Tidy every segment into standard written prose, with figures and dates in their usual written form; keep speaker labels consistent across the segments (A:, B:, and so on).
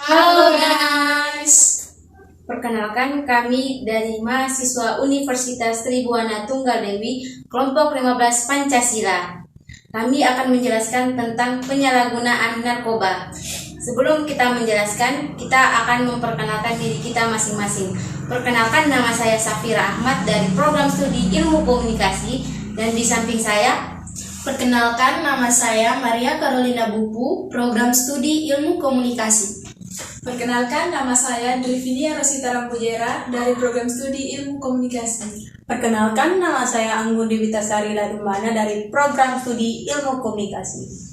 A: Halo guys.
B: Perkenalkan, kami dari mahasiswa Universitas Tribuana Tunggal Dewi, kelompok 15 Pancasila. Kami akan menjelaskan tentang penyalahgunaan narkoba. Sebelum kita menjelaskan, kita akan memperkenalkan diri kita masing-masing. Perkenalkan, nama saya Safira Ahmad dari program studi Ilmu Komunikasi, dan di samping saya,
A: Perkenalkan, nama saya Maria Carolina Bupu, program studi Ilmu Komunikasi.
C: Perkenalkan, nama saya Drivinia Rosita Rampujera dari program studi Ilmu Komunikasi.
D: Perkenalkan, nama saya Anggun Diwitasari Ladumbana dari program studi Ilmu Komunikasi.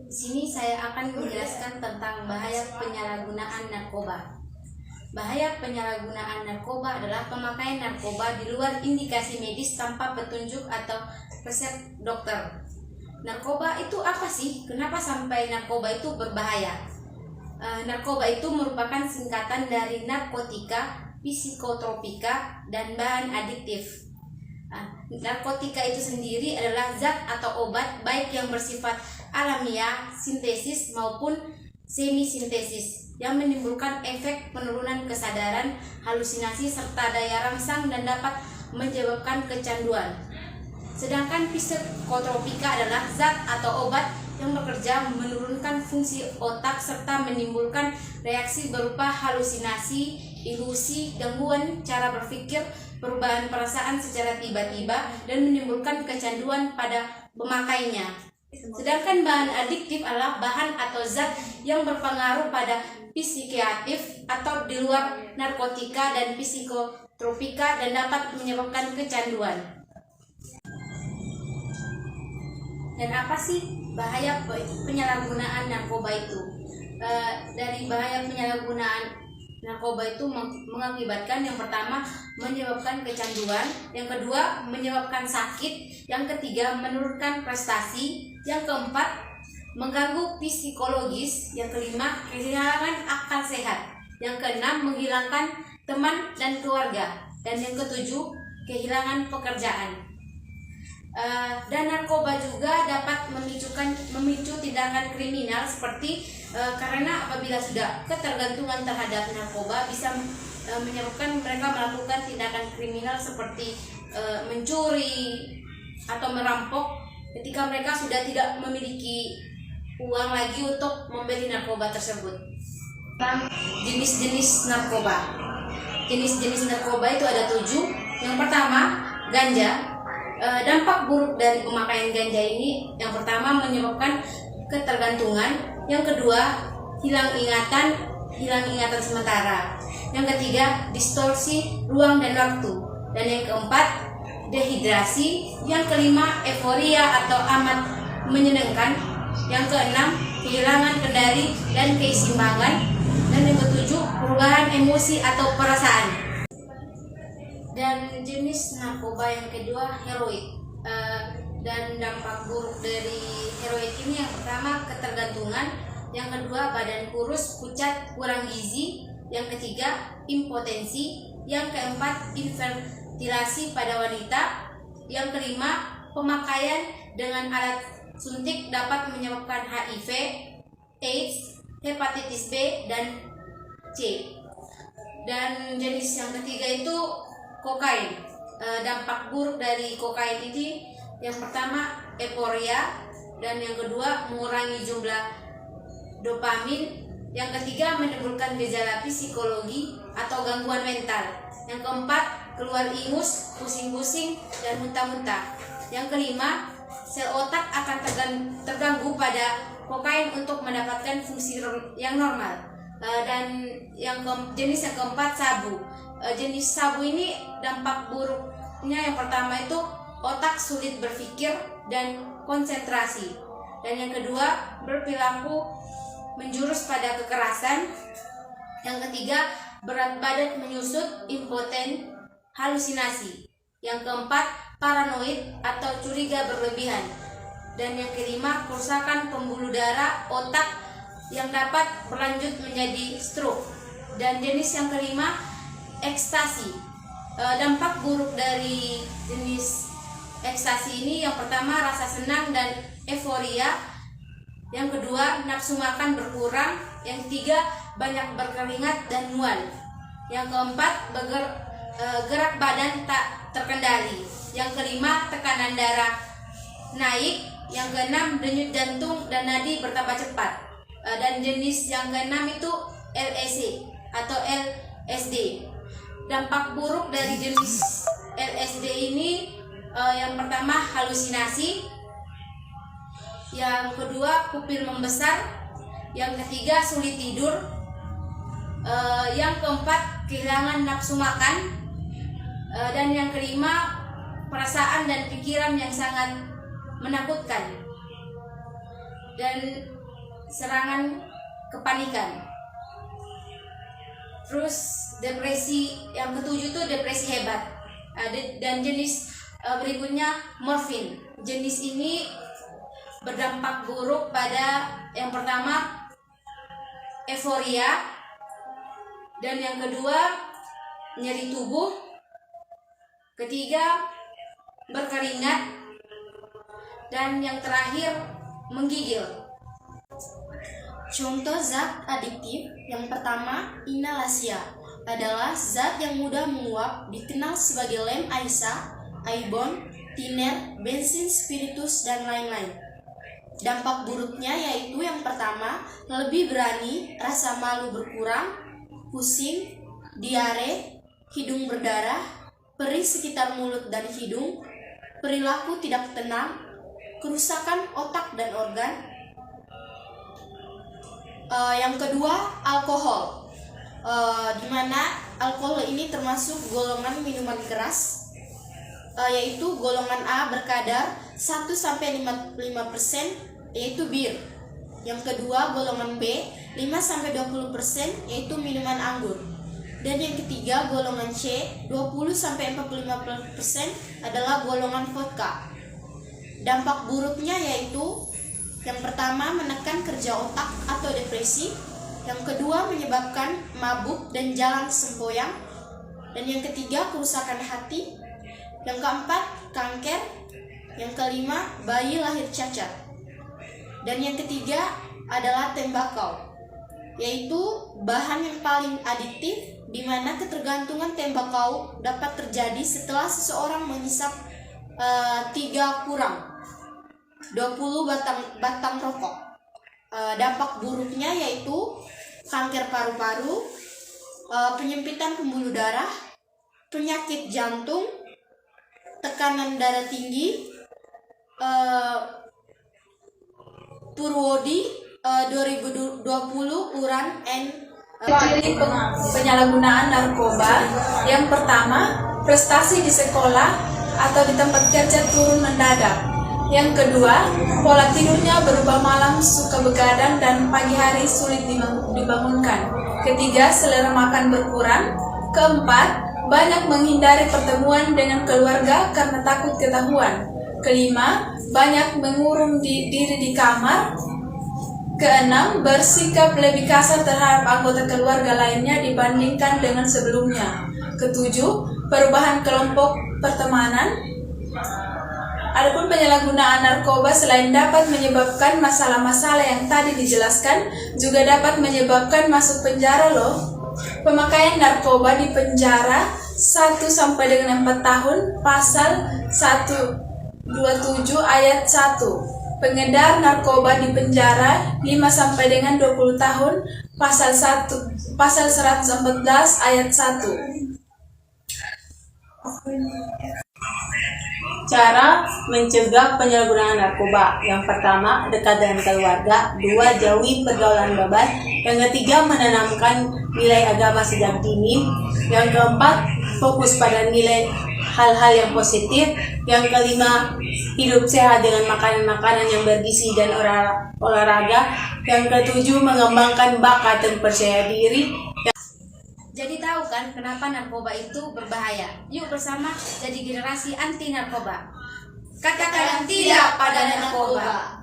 B: di sini saya akan menjelaskan tentang bahaya penyalahgunaan narkoba. Bahaya penyalahgunaan narkoba adalah pemakaian narkoba di luar indikasi medis tanpa petunjuk atau resep dokter. Narkoba itu apa sih? Kenapa sampai narkoba itu berbahaya? Narkoba itu merupakan singkatan dari narkotika, psikotropika, dan bahan adiktif. Narkotika itu sendiri adalah zat atau obat baik yang bersifat alamiah, sintesis maupun semi-sintesis yang menimbulkan efek penurunan kesadaran, halusinasi, serta daya rangsang dan dapat menyebabkan kecanduan. Sedangkan psikotropika adalah zat atau obat yang bekerja menurunkan fungsi otak serta menimbulkan reaksi berupa halusinasi, ilusi, gangguan cara berpikir, perubahan perasaan secara tiba-tiba, dan menimbulkan kecanduan pada pemakainya. Sedangkan bahan adiktif adalah bahan atau zat yang berpengaruh pada psikiatif atau di luar narkotika dan psikotropika dan dapat menyebabkan kecanduan. Dan apa sih bahaya penyalahgunaan narkoba itu? Dari bahaya penyalahgunaan narkoba itu mengakibatkan yang pertama menyebabkan kecanduan, yang kedua menyebabkan sakit, yang ketiga menurunkan prestasi, yang keempat mengganggu psikologis, yang kelima kehilangan akal sehat, yang keenam menghilangkan teman dan keluarga, dan yang ketujuh kehilangan pekerjaan. Dan narkoba juga dapat memicu tindakan kriminal seperti karena apabila sudah ketergantungan terhadap narkoba bisa menyebabkan mereka melakukan tindakan kriminal seperti mencuri atau merampok ketika mereka sudah tidak memiliki uang lagi untuk membeli narkoba tersebut. Tentang jenis-jenis narkoba. Jenis-jenis narkoba itu ada 7. Yang pertama, ganja. Dampak buruk dari pemakaian ganja ini yang pertama menyebabkan ketergantungan, yang kedua hilang ingatan sementara, yang ketiga distorsi ruang dan waktu, dan yang keempat dehidrasi, yang kelima euforia atau amat menyenangkan, yang keenam kehilangan kendali dan keseimbangan, dan yang ketujuh perubahan emosi atau perasaan. Dan jenis narkoba yang kedua heroin. Dan dampak buruk dari heroin ini yang pertama ketergantungan, yang kedua badan kurus, pucat, kurang gizi, yang ketiga impotensi, yang keempat infertilasi pada wanita, yang kelima pemakaian dengan alat suntik dapat menyebabkan HIV, AIDS, hepatitis B dan C. Dan jenis yang ketiga itu kokain. Dampak buruk dari kokain ini yang pertama euforia, dan yang kedua mengurangi jumlah dopamin, yang ketiga menimbulkan gejala psikologi atau gangguan mental, yang keempat keluar ingus, pusing-pusing dan muntah-muntah, yang kelima sel otak akan terganggu pada kokain untuk mendapatkan fungsi yang normal. Dan jenis yang keempat sabu. Jenis sabu ini dampak buruknya yang pertama itu otak sulit berpikir dan konsentrasi, dan yang kedua berperilaku menjurus pada kekerasan, yang ketiga berat badan menyusut, impoten, halusinasi, yang keempat paranoid atau curiga berlebihan, dan yang kelima kerusakan pembuluh darah otak yang dapat berlanjut menjadi stroke. Dan jenis yang kelima ekstasi. Dampak buruk dari jenis ekstasi ini yang pertama rasa senang dan euforia, Yang kedua, nafsu makan berkurang. Yang ketiga, banyak berkeringat dan mual. Yang keempat, gerak badan tak terkendali. Yang kelima, tekanan darah naik. Yang keenam, denyut jantung dan nadi bertambah cepat. Dan jenis yang keenam itu LSD atau LSD. Dampak buruk dari jenis LSD ini yang pertama, halusinasi. Yang kedua, pupil membesar. Yang ketiga, sulit tidur. Yang keempat, kehilangan nafsu makan. Dan yang kelima, perasaan dan pikiran yang sangat menakutkan dan serangan kepanikan. Terus depresi yang ketujuh itu depresi hebat. Dan jenis berikutnya morfin. Jenis ini berdampak buruk pada yang pertama euforia, dan yang kedua nyeri tubuh, ketiga berkeringat, dan yang terakhir menggigil.
A: Contoh zat adiktif yang pertama, inhalasia, adalah zat yang mudah menguap, dikenal sebagai lem aisa, aibon, tiner, bensin, spiritus, dan lain-lain. Dampak buruknya yaitu yang pertama, lebih berani, rasa malu berkurang, pusing, diare, hidung berdarah, perih sekitar mulut dan hidung, perilaku tidak tenang, kerusakan otak dan organ. Yang kedua, alkohol, di mana alkohol ini termasuk golongan minuman keras, yaitu golongan A berkadar 1-5%, yaitu bir. Yang kedua, golongan B 5-20%, yaitu minuman anggur. Dan yang ketiga, golongan C 20-45% adalah golongan vodka. Dampak buruknya yaitu yang pertama, menekan kerja otak atau depresi. Yang kedua, menyebabkan mabuk dan jalan sempoyang. Dan yang ketiga, kerusakan hati. Yang keempat, kanker. Yang kelima, bayi lahir cacat. Dan yang ketiga adalah tembakau, yaitu bahan yang paling adiktif, di mana ketergantungan tembakau dapat terjadi setelah seseorang menghisap 20 batang rokok. Dampak buruknya yaitu kanker paru-paru, penyempitan pembuluh darah, penyakit jantung, tekanan darah tinggi. Purwodi 2020 Uran N.
C: Ciri penyalahgunaan narkoba. Yang pertama, prestasi di sekolah atau di tempat kerja turun mendadak. Yang kedua, pola tidurnya berubah, malam suka begadang dan pagi hari sulit dibangunkan. Ketiga, selera makan berkurang. Keempat, banyak menghindari pertemuan dengan keluarga karena takut ketahuan. Kelima, banyak mengurung diri di kamar. Keenam, bersikap lebih kasar terhadap anggota keluarga lainnya dibandingkan dengan sebelumnya. Ketujuh, perubahan kelompok pertemanan. Adapun penyalahgunaan narkoba selain dapat menyebabkan masalah-masalah yang tadi dijelaskan, juga dapat menyebabkan masuk penjara loh. Pemakaian narkoba di penjara 1-4 tahun, pasal 127 ayat 1. Pengedar narkoba di penjara 5-20 tahun, pasal 114 ayat 1.
D: Cara mencegah penyalahgunaan narkoba. Yang pertama, dekat dengan keluarga. 2, jauhi pergaulan bebas. Yang ketiga, menanamkan nilai agama sejak dini. Yang keempat, fokus pada nilai hal-hal yang positif. Yang kelima, hidup sehat dengan makanan-makanan yang bergizi dan olahraga. Yang ketujuh, mengembangkan bakat dan percaya diri.
B: Jadi tahu kan kenapa narkoba itu berbahaya? Yuk bersama jadi generasi anti narkoba. Katakan tidak pada narkoba.